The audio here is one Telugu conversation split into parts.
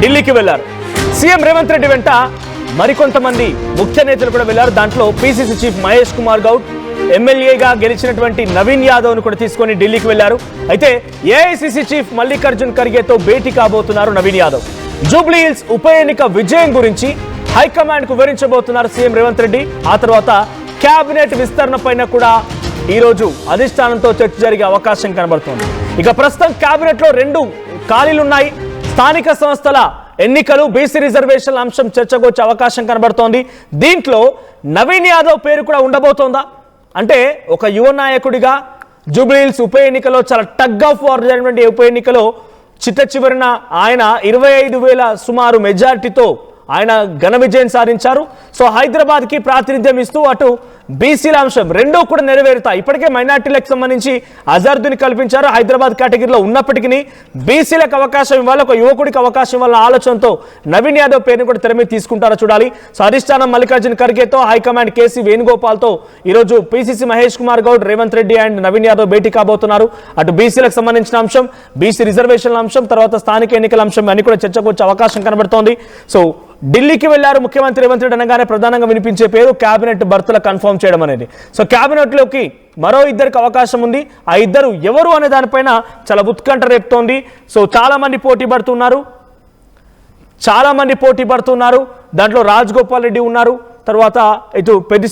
ఢిల్లీకి వెళ్లారు. సీఎం రేవంత్ రెడ్డి వెంట మరికొంతమంది ముఖ్య నేతలు కూడా వెళ్లారు. దాంట్లో పిసిసి చీఫ్ మహేష్ కుమార్ గౌడ్, ఎమ్మెల్యేగా గెలిచినటువంటి నవీన్ యాదవ్ను కూడా తీసుకొని ఢిల్లీకి వెళ్లారు. అయితే ఏఐసిసి చీఫ్ మల్లికార్జున్ ఖర్గేతో భేటీ కాబోతున్నారు నవీన్ యాదవ్. జూబ్లీ హిల్స్ ఉప ఎన్నిక విజయం గురించి హైకమాండ్ కు వివరించబోతున్నారు సీఎం రేవంత్ రెడ్డి. ఆ తర్వాత కేబినెట్ విస్తరణ పైన కూడా ఈ రోజు అధిష్టానంతో చర్చ జరిగే అవకాశం కనబడుతోంది. ఇక ప్రస్తుతం కేబినెట్ లో 2 ఖాళీలున్నాయి. స్థానిక సంస్థల ఎన్నికలు, బీసీ రిజర్వేషన్ల అంశం చర్చకు వచ్చే అవకాశం కనబడుతోంది. దీంట్లో నవీన్ యాదవ్ పేరు కూడా ఉండబోతోందా అంటే, ఒక యువ నాయకుడిగా జూబ్లీ హిల్స్ ఉప ఎన్నికలో చాలా టగ్ ఆఫ్ వార్ జరిగినటువంటి ఉప ఎన్నికలో చిట్ట చివరిన ఆయన 25,000 సుమారు మెజారిటీతో ఆయన ఘన విజయం సాధించారు. సో హైదరాబాద్కి ప్రాతినిధ్యం ఇస్తూ అటు బీసీల అంశం రెండూ కూడా నెరవేరుతాయి. ఇప్పటికే మైనార్టీలకు సంబంధించి అజారుద్దీన్ కల్పించారు. హైదరాబాద్ కేటగిరీలో ఉన్నప్పటికీ బీసీలకు అవకాశం ఇవ్వాలి, ఒక యువకుడికి అవకాశం ఇవ్వాలన్న ఆలోచనతో నవీన్ యాదవ్ పేరుని కూడా తెర మీద తీసుకుంటారో చూడాలి. సో అధిష్టానం మల్లికార్జున్ ఖర్గేతో, హైకమాండ్ కేసీ వేణుగోపాల్తో ఈరోజు పిసిసి మహేష్ కుమార్ గౌడ్, రేవంత్ రెడ్డి అండ్ నవీన్ యాదవ్ భేటీ కాబోతున్నారు. అటు బీసీలకు సంబంధించిన అంశం, బీసీ రిజర్వేషన్ల అంశం, తర్వాత స్థానిక ఎన్నికల అంశం అన్ని కూడా చర్చకు వచ్చే అవకాశం కనబడుతోంది. సో ఢిల్లీకి వెళ్లారు ముఖ్యమంత్రి రేవంత్ రెడ్డి అనగానే ప్రధానంగా వినిపించే పేరు కేబినెట్ బర్తుల కన్ఫర్మ్ చేయడం అనేది. సో కేబినెట్ లోకి మరో 2 అవకాశం ఉంది. ఆ 2 ఎవరు అనే దానిపైన చాలా ఉత్కంఠ రేపుతోంది. సో చాలా మంది పోటీ పడుతున్నారు. దాంట్లో రాజగోపాల్ రెడ్డి ఉన్నారు. తర్వాత ఇటు పెద్ది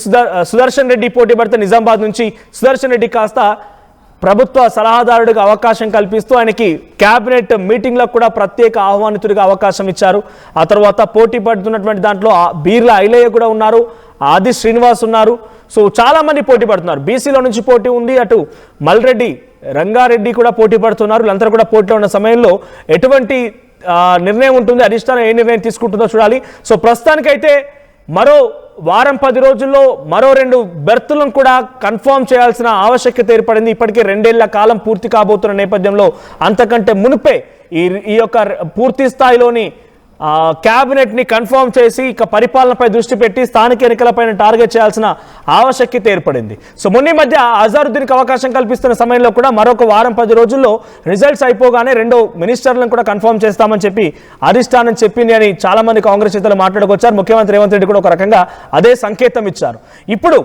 సుదర్శన్ రెడ్డి పోటీ పడితే నిజామాబాద్ నుంచి సుదర్శన్ రెడ్డి కాస్త ప్రభుత్వ సలహాదారుడిగా అవకాశం కల్పిస్తూ ఆయనకి కేబినెట్ మీటింగ్లో కూడా ప్రత్యేక ఆహ్వానితుడిగా అవకాశం ఇచ్చారు. ఆ తర్వాత పోటీ పడుతున్నటువంటి దాంట్లో బీర్ల ఐలయ్య కూడా ఉన్నారు, ఆది శ్రీనివాస్ ఉన్నారు. సో చాలా మంది పోటీ పడుతున్నారు. బీసీలో నుంచి పోటీ ఉంది. అటు మల్రెడ్డి, రంగారెడ్డి కూడా పోటీ పడుతున్నారు. వీళ్ళందరూ కూడా పోటీలో ఉన్న సమయంలో ఎటువంటి నిర్ణయం ఉంటుంది, అధిష్టానం ఏ నిర్ణయం తీసుకుంటుందో చూడాలి. సో ప్రస్తుతానికైతే మరో వారం 10 రోజుల్లో మరో 2 బెర్తులను కూడా కన్ఫర్మ్ చేయాల్సిన ఆవశ్యకత ఏర్పడింది. ఇప్పటికే 2 ఏళ్ల కాలం పూర్తి కాబోతున్న నేపథ్యంలో అంతకంటే మునిపే ఈ యొక్క పూర్తి స్థాయిలోని కేబినెట్ ని కన్ఫర్మ్ చేసి ఇక పరిపాలనపై దృష్టి పెట్టి స్థానిక ఎన్నికలపైన టార్గెట్ చేయాల్సిన ఆవశ్యకత ఏర్పడింది. సో మొన్న మధ్య అజారుద్దీన్కి అవకాశం కల్పిస్తున్న సమయంలో కూడా మరొక వారం 10 రోజుల్లో రిజల్ట్స్ అయిపోగానే 2 మినిస్టర్లను కూడా కన్ఫర్మ్ చేస్తామని చెప్పి అధిష్టానం చెప్పింది అని చాలా మంది కాంగ్రెస్ నేతలు మాట్లాడుకొచ్చారు. ముఖ్యమంత్రి రేవంత్ రెడ్డి కూడా ఒక రకంగా అదే సంకేతం ఇచ్చారు. ఇప్పుడు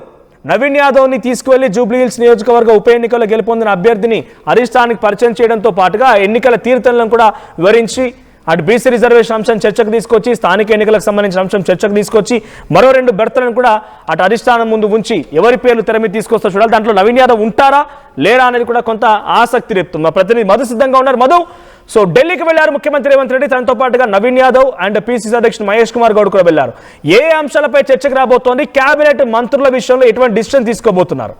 నవీన్ యాదవ్ని తీసుకువెళ్లి జూబ్లీ హిల్స్ నియోజకవర్గ ఉప ఎన్నికల్లో గెలుపొందిన అభ్యర్థిని అధిష్టానానికి పరిచయం చేయడంతో పాటుగా ఎన్నికల తీరుతెన్నులను కూడా వివరించి అటు బీసీ రిజర్వేషన్ అంశం చర్చకు తీసుకొచ్చి, స్థానిక ఎన్నికలకు సంబంధించిన అంశం చర్చకు తీసుకొచ్చి మరో 2 బెర్తలను కూడా అటు అధిష్టానం ముందు ఉంచి ఎవరి పేర్లు తెర మీద తీసుకొస్తా చూడాలి. దాంట్లో నవీన్ యాదవ్ ఉంటారా లేరా అనేది కూడా కొంత ఆసక్తి రేపుతుంది. మా ప్రతినిధి మధు సిద్ధంగా ఉన్నారు. మధు, సో ఢిల్లీకి వెళ్లారు ముఖ్యమంత్రి రేవంత్ రెడ్డి, తనతో పాటుగా నవీన్ యాదవ్ అండ్ పిసిసి అధ్యక్షుడు మహేష్ కుమార్ గౌడ్ కూడా వెళ్లారు. ఏ అంశాలపై చర్చకు రాబోతోంది? కేబినెట్ మంత్రుల విషయంలో ఎటువంటి డిసిషన్ తీసుకోబోతున్నారు?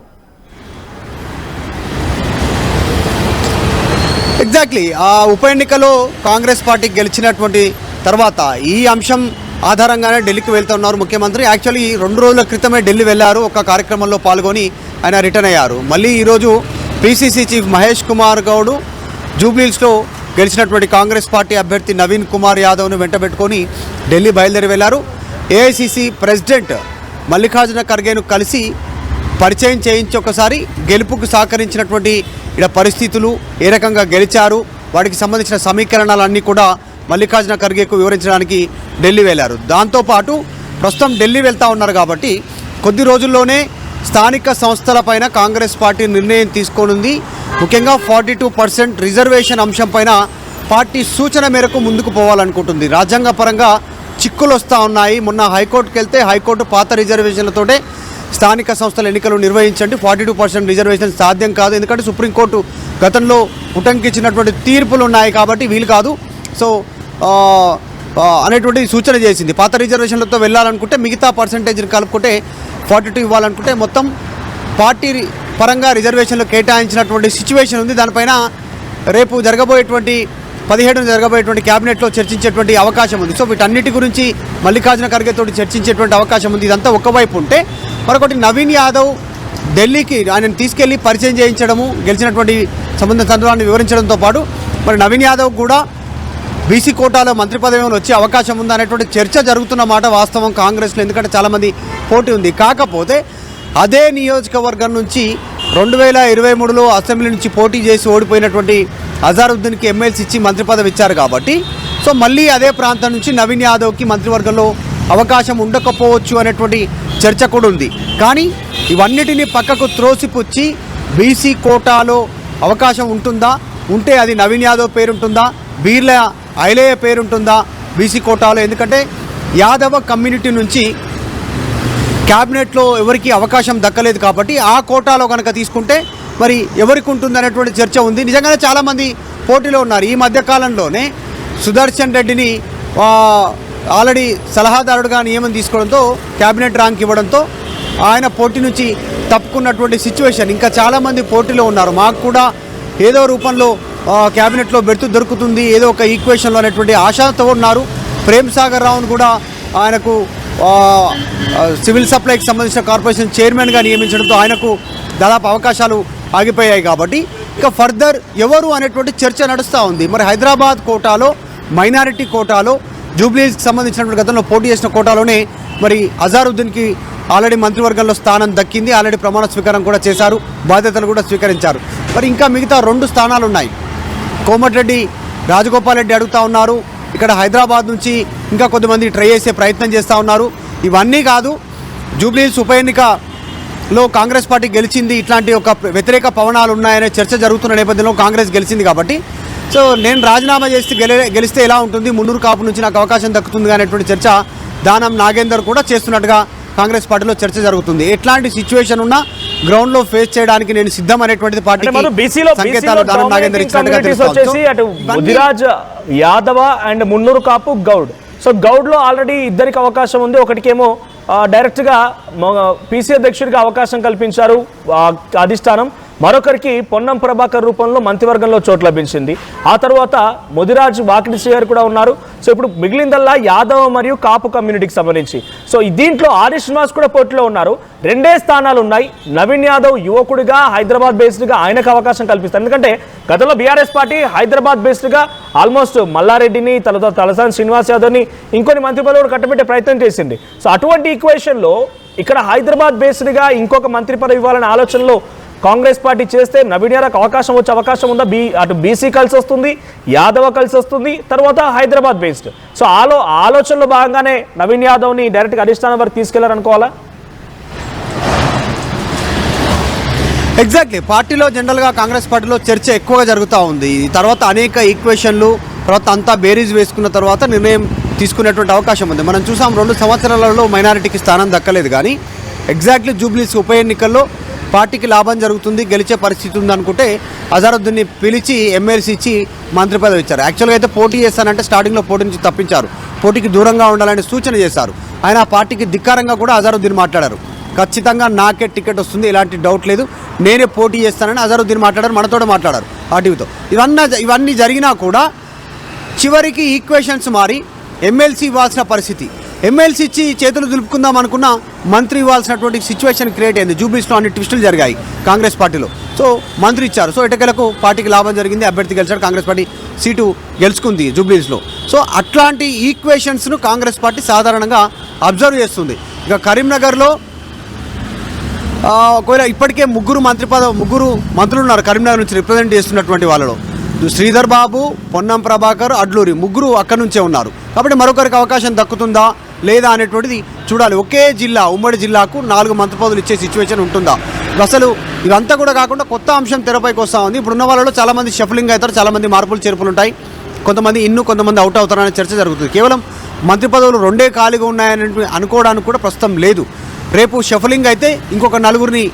ఎగ్జాక్ట్లీ ఆ ఉప ఎన్నికలో కాంగ్రెస్ పార్టీ గెలిచినటువంటి తర్వాత ఈ అంశం ఆధారంగానే ఢిల్లీకి వెళ్తున్నారు ముఖ్యమంత్రి. యాక్చువల్లీ 2 రోజుల క్రితమే ఢిల్లీ వెళ్ళారు, ఒక కార్యక్రమంలో పాల్గొని ఆయన రిటర్న్ అయ్యారు. మళ్ళీ ఈరోజు పిసిసి చీఫ్ మహేష్ కుమార్ గౌడ్ జూబ్లీహిల్స్లో గెలిచినటువంటి కాంగ్రెస్ పార్టీ అభ్యర్థి నవీన్ కుమార్ యాదవ్ను వెంటబెట్టుకొని ఢిల్లీ బయలుదేరి వెళ్లారు. ఏఐసిసి ప్రెసిడెంట్ మల్లికార్జున ఖర్గేను కలిసి పరిచయం చేయించి ఒకసారి గెలుపుకు సహకరించినటువంటి ఇక్కడ పరిస్థితులు, ఏ రకంగా గెలిచారు, వాటికి సంబంధించిన సమీకరణాలన్నీ కూడా మల్లికార్జున ఖర్గేకు వివరించడానికి ఢిల్లీ వెళ్ళారు. దాంతోపాటు ప్రస్తుతం ఢిల్లీ వెళ్తూ ఉన్నారు కాబట్టి కొద్ది రోజుల్లోనే స్థానిక సంస్థలపైన కాంగ్రెస్ పార్టీ నిర్ణయం తీసుకోనుంది. ముఖ్యంగా 42% రిజర్వేషన్ అంశంపైన పార్టీ సూచన మేరకు ముందుకు పోవాలనుకుంటుంది. రాజ్యాంగ పరంగా చిక్కులు వస్తూ ఉన్నాయి. మొన్న హైకోర్టుకు వెళ్తే హైకోర్టు పాత రిజర్వేషన్లతోటే స్థానిక సంస్థల ఎన్నికలు నిర్వహించండి, 42% రిజర్వేషన్ సాధ్యం కాదు, ఎందుకంటే సుప్రీంకోర్టు గతంలో ఉటంకించినటువంటి తీర్పులు ఉన్నాయి కాబట్టి వీలు కాదు సో అనేటువంటి సూచన చేసింది. పాత రిజర్వేషన్లతో వెళ్ళాలనుకుంటే మిగతా పర్సంటేజ్ని కలుపుకుంటే 42 ఇవ్వాలనుకుంటే మొత్తం పార్టీ పరంగా రిజర్వేషన్లు కేటాయించినటువంటి సిచ్యువేషన్ ఉంది. దానిపైన రేపు 17 జరగబోయేటువంటి క్యాబినెట్లో చర్చించేటువంటి అవకాశం ఉంది. సో వీటన్నిటి గురించి మల్లికార్జున ఖర్గేతో చర్చించేటువంటి అవకాశం ఉంది. ఇదంతా ఒకవైపు ఉంటే మరొకటి నవీన్ యాదవ్ ఢిల్లీకి ఆయనను తీసుకెళ్లి పరిచయం చేయించడము, గెలిచినటువంటి సంబంధ సందర్భాన్ని వివరించడంతో పాటు మరి నవీన్ యాదవ్ కూడా బీసీ కోటాలో మంత్రి పదవిలో వచ్చే అవకాశం ఉందా అనేటువంటి చర్చ జరుగుతున్న మాట వాస్తవం కాంగ్రెస్లో, ఎందుకంటే చాలామంది పోటీ ఉంది. కాకపోతే అదే నియోజకవర్గం నుంచి 2023లో అసెంబ్లీ నుంచి పోటీ చేసి ఓడిపోయినటువంటి అజారుద్దీన్కి ఎమ్మెల్సీ ఇచ్చి మంత్రి పదవి ఇచ్చారు కాబట్టి సో మళ్ళీ అదే ప్రాంతం నుంచి నవీన్ యాదవ్కి మంత్రివర్గంలో అవకాశం ఉండకపోవచ్చు అనేటువంటి చర్చ కూడా ఉంది. కానీ ఇవన్నిటినీ పక్కకు త్రోసిపుచ్చి బీసీ కోటాలో అవకాశం ఉంటుందా, ఉంటే అది నవీన్ యాదవ్ పేరుంటుందా, బీర్ల ఐలయ్య పేరుంటుందా బీసీ కోటాలో? ఎందుకంటే యాదవ కమ్యూనిటీ నుంచి క్యాబినెట్లో ఎవరికి అవకాశం దక్కలేదు కాబట్టి ఆ కోటాలో కనుక తీసుకుంటే మరి ఎవరికి ఉంటుంది అనేటువంటి చర్చ ఉంది. నిజంగానే చాలామంది పోటీలో ఉన్నారు. ఈ మధ్యకాలంలోనే సుదర్శన్ రెడ్డిని ఆల్రెడీ సలహాదారుడుగా నియమం తీసుకోవడంతో క్యాబినెట్ ర్యాంక్ ఇవ్వడంతో ఆయన పోటీ నుంచి తప్పుకున్నటువంటి సిచ్యువేషన్. ఇంకా చాలామంది పోటీలో ఉన్నారు. మాకు కూడా ఏదో రూపంలో క్యాబినెట్లో బెర్తు దొరుకుతుంది, ఏదో ఒక ఈక్వేషన్లో అనేటువంటి ఆశతో ఉన్నారు. ప్రేమ్ సాగర్ రావును కూడా ఆయనకు సివిల్ సప్లైకి సంబంధించిన కార్పొరేషన్ చైర్మన్గా నియమించడంతో ఆయనకు దాదాపు అవకాశాలు ఆగిపోయాయి. కాబట్టి ఇక ఫర్దర్ ఎవరు అనేటువంటి చర్చ నడుస్తూ ఉంది. మరి హైదరాబాద్ కోటాలో, మైనారిటీ కోటాలో, జూబ్లీస్కి సంబంధించినటువంటి గతంలో పోటీ చేసిన కోటాలోనే మరి అజారుద్దీన్కి ఆల్రెడీ మంత్రివర్గంలో స్థానం దక్కింది. ఆల్రెడీ ప్రమాణ స్వీకారం కూడా చేశారు, బాధ్యతలు కూడా స్వీకరించారు. మరి ఇంకా మిగతా 2 స్థానాలు ఉన్నాయి. కోమటిరెడ్డి రాజగోపాల్ రెడ్డి అడుగుతూ ఉన్నారు. ఇక్కడ హైదరాబాద్ నుంచి ఇంకా కొద్దిమంది ట్రై చేసే ప్రయత్నం చేస్తూ ఉన్నారు. ఇవన్నీ కాదు, జూబ్లీహిల్స్ ఉప ఎన్నికలో కాంగ్రెస్ పార్టీ గెలిచింది, ఇట్లాంటి ఒక వ్యతిరేక పవనాలు ఉన్నాయనే చర్చ జరుగుతున్న నేపథ్యంలో కాంగ్రెస్ గెలిచింది కాబట్టి సో నేను రాజీనామా చేస్తే గెలిస్తే ఎలా ఉంటుంది, మున్నూరు కాపు నుంచి నాకు అవకాశం దక్కుతుంది అనేటువంటి చర్చ దానం నాగేందర్ కూడా చేస్తున్నట్టుగా కాంగ్రెస్ పార్టీలో చర్చ జరుగుతుంది. ఎట్లాంటి సిచ్యువేషన్ ఉన్నా గ్రౌండ్లో ఫేస్ చేయడానికి నేను సిద్ధం అనేటువంటిది పార్టీకి సంకేతాలు దానం నాగేందర్ ఇచ్చినట్టుగా వచ్చేసి అటు ముదిరాజ్ యాదవ అండ్ మున్నూరు కాపు గౌడ్. సో గౌడ్లో ఆల్రెడీ ఇద్దరికి అవకాశం ఉంది. ఒకటికేమో డైరెక్ట్గా పీసీ అధ్యక్షుడిగా అవకాశం కల్పించారు అధిష్టానం, మరొకరికి పొన్నం ప్రభాకర్ రూపంలో మంత్రివర్గంలో చోటు లభించింది. ఆ తర్వాత ముదిరాజ్ వాకిటి శ్రీహరి కూడా ఉన్నారు. సో ఇప్పుడు మిగిలిందల్లా యాదవ మరియు కాపు కమ్యూనిటీకి సంబంధించి. సో దీంట్లో ఆది శ్రీనివాస్ కూడా పోటీలో ఉన్నారు. 2 స్థానాలు ఉన్నాయి. నవీన్ యాదవ్ యువకుడిగా హైదరాబాద్ బేస్డ్గా ఆయనకు అవకాశం కల్పిస్తారు. ఎందుకంటే గతంలో బీఆర్ఎస్ పార్టీ హైదరాబాద్ బేస్డ్గా ఆల్మోస్ట్ మల్లారెడ్డిని, తర్వాత తలసాని శ్రీనివాస్ యాదవ్ని ఇంకొన్ని మంత్రి పదవులు కట్టబెట్టే ప్రయత్నం చేసింది. సో అటువంటి ఈక్వేషన్లో ఇక్కడ హైదరాబాద్ బేస్డ్గా ఇంకొక మంత్రి పదవి ఇవ్వాలనే ఆలోచనలో కాంగ్రెస్ పార్టీ చేస్తే నవీన్ యాదవ్కి అవకాశం వచ్చే అవకాశం ఉందా? అటు బీసీ కలిసి వస్తుంది, యాదవ కలిసి వస్తుంది, తర్వాత హైదరాబాద్ బేస్డ్. సో ఆలోచనలో భాగంగానే నవీన్ యాదవ్ని డైరెక్ట్గా అధిష్టానం వరకు తీసుకెళ్లారనుకోవాలా? ఎగ్జాక్ట్లీ. పార్టీలో జనరల్గా కాంగ్రెస్ పార్టీలో చర్చ ఎక్కువగా జరుగుతూ ఉంది. తర్వాత అనేక ఈక్వేషన్లు తర్వాత అంతా బేరీజ్ వేసుకున్న తర్వాత నిర్ణయం తీసుకునేటువంటి అవకాశం ఉంది. మనం చూసాం 2 సంవత్సరాలలో మైనారిటీకి స్థానం దక్కలేదు. కానీ ఎగ్జాక్ట్లీ జూబ్లీస్ ఉప ఎన్నికల్లో పార్టీకి లాభం జరుగుతుంది, గెలిచే పరిస్థితి ఉందనుకుంటే అజారుద్దీన్ని పిలిచి ఎమ్మెల్సీ ఇచ్చి మంత్రి పదవి ఇచ్చారు. యాక్చువల్గా అయితే పోటీ చేస్తానంటే స్టార్టింగ్లో పోటీ నుంచి తప్పించారు, పోటీకి దూరంగా ఉండాలని సూచన చేశారు. ఆయన ఆ పార్టీకి ధిక్కారంగా కూడా అజారుద్దీన్ మాట్లాడారు. ఖచ్చితంగా నాకే టికెట్ వస్తుంది, ఎలాంటి డౌట్ లేదు, నేనే పోటీ చేస్తానని అజారుద్దీన్ మాట్లాడారు, మనతోనే మాట్లాడారు ఆర్టీవీతో. ఇవన్నీ జరిగినా కూడా చివరికి ఈక్వేషన్స్ మారి ఎమ్మెల్సీ ఇవ్వాల్సిన పరిస్థితి, ఎమ్మెల్సీ ఇచ్చి చేతులు దులుపుకుందాం అనుకున్న మంత్రి ఇవ్వాల్సినటువంటి సిచ్యువేషన్ క్రియేట్ అయింది. జూబ్లీస్లో అన్ని ట్విస్టులు జరిగాయి కాంగ్రెస్ పార్టీలో. సో మంత్రి ఇచ్చారు. సో ఎటకెలకు పార్టీకి లాభం జరిగింది, అభ్యర్థి గెలిచాడు, కాంగ్రెస్ పార్టీ సీటు గెలుచుకుంది జూబ్లీస్లో. సో అట్లాంటి ఈక్వేషన్స్ను కాంగ్రెస్ పార్టీ సాధారణంగా అబ్జర్వ్ చేస్తుంది. ఇక కరీంనగర్లో ఒకవేళ ఇప్పటికే ముగ్గురు మంత్రులు ఉన్నారు కరీంనగర్ నుంచి రిప్రజెంట్ చేస్తున్నటువంటి వాళ్ళలో. శ్రీధర్ బాబు, పొన్నం ప్రభాకర్, అడ్లూరి ముగ్గురు అక్కడి నుంచే ఉన్నారు. కాబట్టి మరొకరికి అవకాశం దక్కుతుందా లేదా అనేటువంటిది చూడాలి. ఒకే జిల్లా, ఉమ్మడి జిల్లాకు 4 మంత్రి పదవులు ఇచ్చే సిచ్యువేషన్ ఉంటుందా? అసలు ఇదంతా కూడా కాకుండా కొత్త అంశం తెరపైకి వస్తూ ఉంది. ఇప్పుడున్న వాళ్ళలో చాలామంది షఫలింగ్ అవుతారు, చాలామంది మార్పులు చేర్పులు ఉంటాయి, కొంతమంది కొంతమంది అవుట్ అవుతారనే చర్చ జరుగుతుంది. కేవలం మంత్రి పదవులు 2 ఖాళీగా ఉన్నాయని అనుకోవడానికి కూడా ప్రస్తుతం లేదు. రేపు షఫలింగ్ అయితే ఇంకొక 4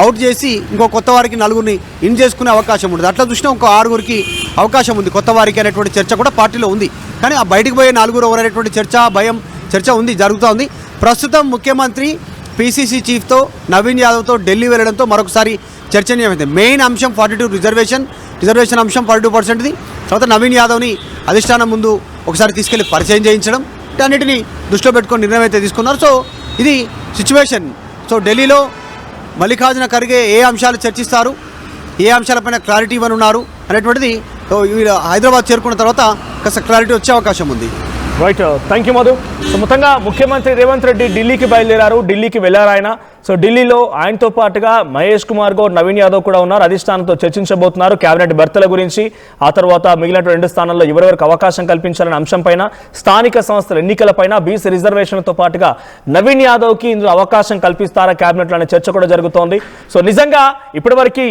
అవుట్ చేసి ఇంకో కొత్త వారికి 4 ఇన్ చేసుకునే అవకాశం ఉంటుంది. అట్లా చూసినా ఇంకో 6 అవకాశం ఉంది కొత్త వారికి అనేటువంటి చర్చ కూడా పార్టీలో ఉంది. కానీ ఆ బయటకు పోయే 4 ఎవరు అనేటువంటి చర్చ ఉంది, జరుగుతూ ఉంది. ప్రస్తుతం ముఖ్యమంత్రి పీసీసీ చీఫ్తో నవీన్ యాదవ్తో ఢిల్లీ వెళ్ళడంతో మరొకసారి చర్చనీయమైంది. మెయిన్ అంశం 42 రిజర్వేషన్ అంశం 42%ది. తర్వాత నవీన్ యాదవ్ని అధిష్టానం ముందు ఒకసారి తీసుకెళ్లి పరిచయం చేయించడం, అన్నిటిని దృష్టిలో పెట్టుకొని నిర్ణయం అయితే తీసుకున్నారు. సో ఇది సిచ్యువేషన్. సో ఢిల్లీలో మల్లికార్జున ఖర్గే ఏ అంశాలు చర్చిస్తారు, ఏ అంశాలపైన క్లారిటీ ఇవ్వనున్నారు అనేటువంటిది హైదరాబాద్ చేరుకున్న తర్వాత కాస్త క్లారిటీ వచ్చే అవకాశం ఉంది. Right, thank you Madhu. So మొత్తంగా ముఖ్యమంత్రి రేవంత్ రెడ్డి ఢిల్లీకి బయలుదేరారు, ఢిల్లీకి వెళ్ళారు ఆయన. సో ఢిల్లీలో ఆయనతో పాటుగా మహేష్ కుమార్ గౌడ్, నవీన్ యాదవ్ కూడా ఉన్నారు. అధిష్టానంతో చర్చించబోతున్నారు కేబినెట్ భర్తల గురించి, ఆ తర్వాత మిగిలిన 2 స్థానాల్లో ఎవరెవరికి అవకాశం కల్పించాలనే అంశంపైన, స్థానిక సంస్థల ఎన్నికలపైన, బీసీ రిజర్వేషన్లతో పాటుగా నవీన్ యాదవ్కి ఇందులో అవకాశం కల్పిస్తారా కేబినెట్లో అనే చర్చ కూడా జరుగుతోంది. సో నిజంగా ఇప్పటివరకు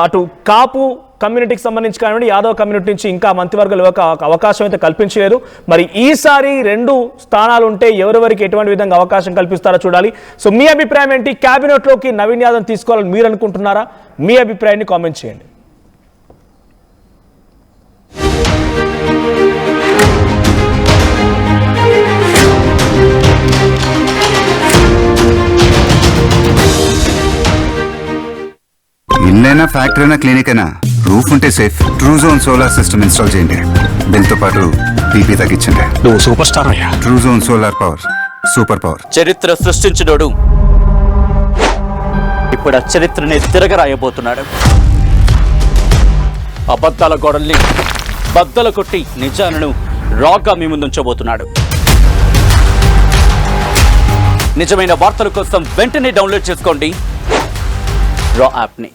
అటు కాపు కమ్యూనిటీకి సంబంధించి కానివ్వండి, యాదవ్ కమ్యూనిటీ నుంచి ఇంకా మంత్రివర్గాలు అవకాశం అయితే కల్పించలేదు. మరి ఈసారి 2 స్థానాలు ఉంటే ఎవరెవరికి ఎటువంటి విధంగా అవకాశం కల్పిస్తారో చూడాలి. సో మీ అభిప్రాయం ఏంటి? క్యాబినెట్లోకి నవీన్ యాదవ్ తీసుకోవాలని మీరు అనుకుంటున్నారా? మీ అభిప్రాయాన్ని కామెంట్ చేయండి. ఇల్లైనా ఫ్యాక్టరీ అయినా క్లినిక్ అయినా రూఫ్ ఉంటే safe. Truzon solar system install చేయండి. బిల్తో పాటు బీపీ తగ్గించండి. నువ్వు సూపర్ స్టార్ అయ్యా. Truzon solar power, super power. చరిత్ర సృష్టించినోడు ఇప్పుడు ఆ చరిత్రని తిరగరాయబోతున్నాడు. అబద్ధాల గోడల్ని బద్దలు కొట్టి నిజాలను రాగా మీ ముందుంచబోతున్నాడు. నిజమైన వార్తల కోసం వెంటనే డౌన్లోడ్ చేసుకోండి రా యాప్ని.